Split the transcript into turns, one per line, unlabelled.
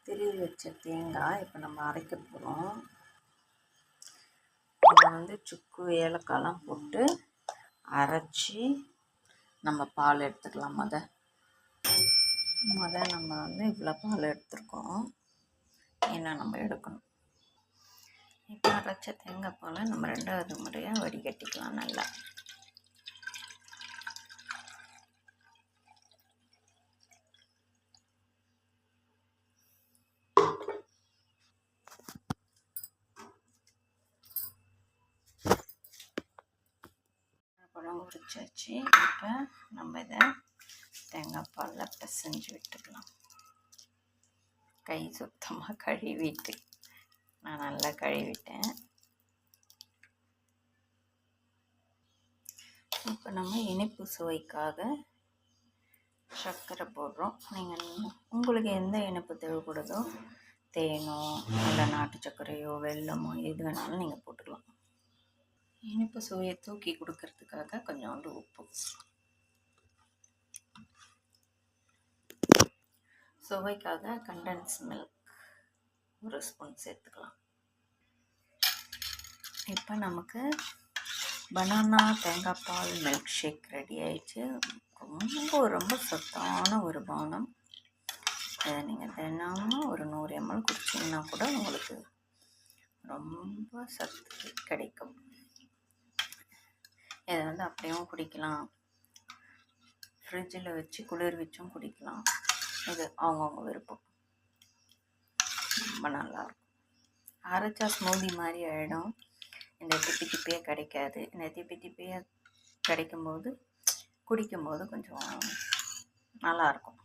திருவி வச்ச தேங்காய் இப்போ நம்ம அரைக்க போகிறோம். இதை சுக்கு ஏலக்காய்லாம் போட்டு அரைச்சி நம்ம பால் எடுத்துக்கலாம். நம்ம இவ்வளோ பால் எடுத்துருக்கோம். ஏன்னா நம்ம எடுக்கணும். இப்போ அரைச்ச தேங்காய் பாலை நம்ம 2வது முறையாக வடிகட்டிக்கலாம். நல்லா பழம் உரிச்சாச்சு. இப்போ நம்ம இதை தேங்காய் பாலில் பிசைஞ்சு விட்டுக்கலாம். கை சுத்தமாக கழுவிட்டு, நான் நல்லா கழுவிட்டேன். இப்போ நம்ம இனிப்பு சுவைக்காக சர்க்கரை போடுறோம். நீங்கள் உங்களுக்கு எந்த இனிப்பு தேவைப்படுதோ, தேனோ இல்லை நாட்டு சர்க்கரையோ வெல்லமோ எது வேணாலும் நீங்கள் போட்டுக்கலாம். இனிப்பு சுவையை தூக்கி கொடுக்கறதுக்காக கொஞ்சோண்டு உப்பு, சுவைக்காக கண்டென்ஸ் மில்க் 1 ஸ்பூன் சேர்த்துக்கலாம். இப்போ நமக்கு பனானா தேங்காய் பால் மில்க் ஷேக் ரெடி ஆயிடுச்சு. ரொம்ப ரொம்ப சத்தான ஒரு பானம். இதை நீங்கள் தினமும் ஒரு 100 ml குடிச்சிங்கன்னா கூட உங்களுக்கு ரொம்ப சத்து கிடைக்கும். இதை அப்படியும் குடிக்கலாம், ஃப்ரிட்ஜில் வச்சு குளிர் வச்சும் குடிக்கலாம். இது அவங்கவுங்க விருப்பம். ரொம்ப நல்லாயிருக்கும். அரைச்சா ஸ்மூதி மாதிரி ஆகிடும். இந்த திப்பி திப்பியே கிடைக்காது. இந்த திப்பி திப்பியே கிடைக்கும்போது குடிக்கும்போது கொஞ்சம் நல்லாயிருக்கும்.